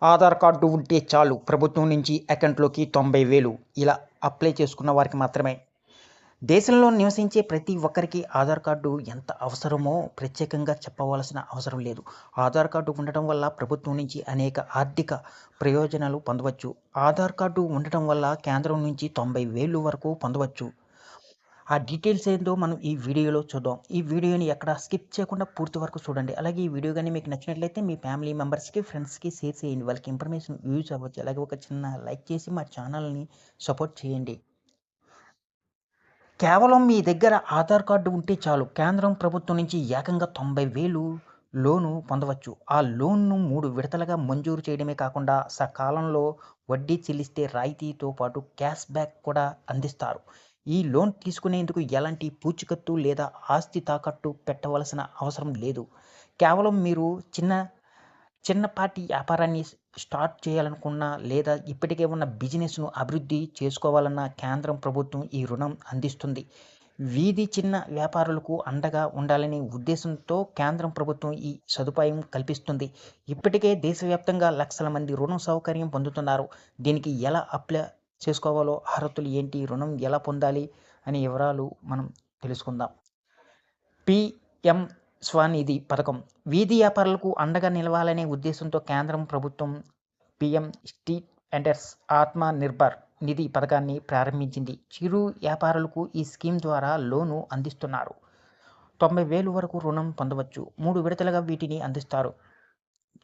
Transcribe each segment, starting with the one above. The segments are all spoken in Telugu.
ఆధార్ కార్డు ఉంటే చాలు ప్రభుత్వం నుంచి అకౌంట్లోకి 90,000 ఇలా అప్లై చేసుకున్న వారికి మాత్రమే. దేశంలో నివసించే ప్రతి ఒక్కరికి ఆధార్ కార్డు ఎంత అవసరమో ప్రత్యేకంగా చెప్పవలసిన అవసరం లేదు. ఆధార్ కార్డు ఉండటం వల్ల ప్రభుత్వం నుంచి అనేక ఆర్థిక ప్రయోజనాలు పొందవచ్చు. ఆధార్ కార్డు ఉండటం వల్ల కేంద్రం నుంచి 90,000 వరకు పొందవచ్చు. ఆ డీటెయిల్స్ ఏందో మనం ఈ వీడియోలో చూద్దాం. ఈ వీడియోని ఎక్కడ స్కిప్ చేయకుండా పూర్తి వరకు చూడండి. అలాగే ఈ వీడియో గాని మీకు నచ్చినట్లయితే మీ ఫ్యామిలీ మెంబర్స్‌కి, ఫ్రెండ్స్‌కి షేర్ చేయండి. వాళ్ళకి ఇన్ఫర్మేషన్ యూజ్ అవ్వచ్చు. అలాగే ఒక చిన్న లైక్ చేసి మా ఛానల్‌ని సపోర్ట్ చేయండి. కేవలం మీ దగ్గర ఆధార్ కార్డు ఉంటే చాలు కేంద్రం ప్రభుత్వం నుంచి ఏకంగా 90,000 లోను పొందవచ్చు. ఆ లోన్‌ను 3 విడతలుగా మంజూరు చేయడమే కాకుండా సకాలంలో వడ్డీ చెల్లిస్తే రాయితీతో పాటు క్యాష్ బ్యాక్ కూడా అందిస్తారు. ఈ లోన్ తీసుకునేందుకు ఎలాంటి పూచీకత్తు లేదా ఆస్తి తాకట్టు పెట్టవలసిన అవసరం లేదు. కేవలం మీరు చిన్నపాటి వ్యాపారాన్ని స్టార్ట్ చేయాలనుకున్నా లేదా ఇప్పటికే ఉన్న బిజినెస్‌ను అభివృద్ధి చేసుకోవాలన్నా కేంద్రం ప్రభుత్వం ఈ రుణం అందిస్తుంది. వీధి చిన్న వ్యాపారులకు అండగా ఉండాలనే ఉద్దేశంతో కేంద్రం ప్రభుత్వం ఈ సదుపాయం కల్పిస్తుంది. ఇప్పటికే దేశవ్యాప్తంగా లక్షల మంది రుణ సౌకర్యం పొందుతున్నారు. దీనికి ఎలా అప్లై చేసుకోవాలో, అర్హతలు ఏంటి, రుణం ఎలా పొందాలి అనే వివరాలు మనం తెలుసుకుందాం. పీఎం స్వనిధి పథకం వీధి వ్యాపారులకు అండగా నిలవాలనే ఉద్దేశంతో కేంద్రం ప్రభుత్వం పీఎం స్ట్రీట్ వెండర్స్ ఆత్మ నిర్భర్ నిధి పథకాన్ని ప్రారంభించింది. చిరు వ్యాపారులకు ఈ స్కీమ్ ద్వారా లోను అందిస్తున్నారు. 90,000 వరకు రుణం పొందవచ్చు. 3 విడతలుగా వీటిని అందిస్తారు.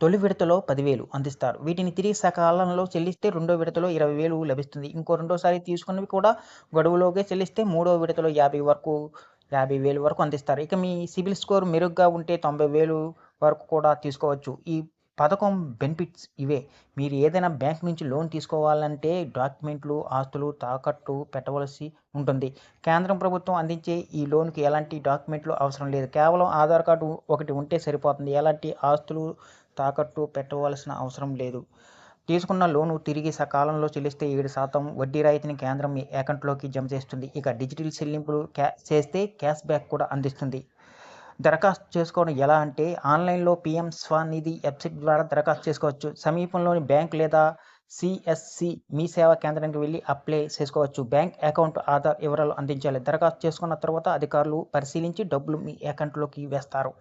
తొలి విడతలో 10,000 అందిస్తారు. వీటిని తిరిగి సకాలంలో చెల్లిస్తే రెండో విడతలో 20,000 లభిస్తుంది. ఇంకో రెండోసారి తీసుకున్నవి కూడా గడువులోగే చెల్లిస్తే మూడో విడతలో 50,000 వరకు అందిస్తారు. ఇక మీ సిబిల్ స్కోర్ మెరుగ్గా ఉంటే 90,000 వరకు కూడా తీసుకోవచ్చు. ఈ పథకం బెనిఫిట్స్ ఇవే. మీరు ఏదైనా బ్యాంక్ నుంచి లోన్ తీసుకోవాలంటే డాక్యుమెంట్లు, ఆస్తులు తాకట్టు పెట్టవలసి ఉంటుంది. కేంద్రం ప్రభుత్వం అందించే ఈ లోన్‌కి ఎలాంటి డాక్యుమెంట్లు అవసరం లేదు. కేవలం ఆధార్ కార్డు ఒకటి ఉంటే సరిపోతుంది. ఎలాంటి ఆస్తులు తాకట్టు పెట్టవలసిన అవసరం లేదు. తీసుకున్న లోను తిరిగి సకాలంలో చెల్లిస్తే 7% వడ్డీ రాయితీని కేంద్రం మీ అకౌంట్లోకి జమ చేస్తుంది. ఇక డిజిటల్ చెల్లింపులు చేస్తే క్యాష్ బ్యాక్ కూడా అందిస్తుంది. దరఖాస్తు చేసుకోవడం ఎలా అంటే ఆన్లైన్లో పీఎం స్వనిధి వెబ్సైట్ ద్వారా దరఖాస్తు చేసుకోవచ్చు. సమీపంలోని బ్యాంక్ లేదా సిఎస్సి మీ సేవా కేంద్రానికి వెళ్ళి అప్లై చేసుకోవచ్చు. బ్యాంక్ అకౌంట్, ఆధార్ వివరాలు అందించాలి. దరఖాస్తు చేసుకున్న తర్వాత అధికారులు పరిశీలించి డబ్బులు మీ అకౌంట్లోకి వేస్తారు.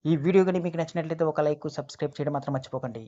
ఈ వీడియో కానీ మీకు నచ్చినట్లయితే ఒక లైక్, సబ్స్క్రైబ్ చేయడం మాత్రం మర్చిపోకండి.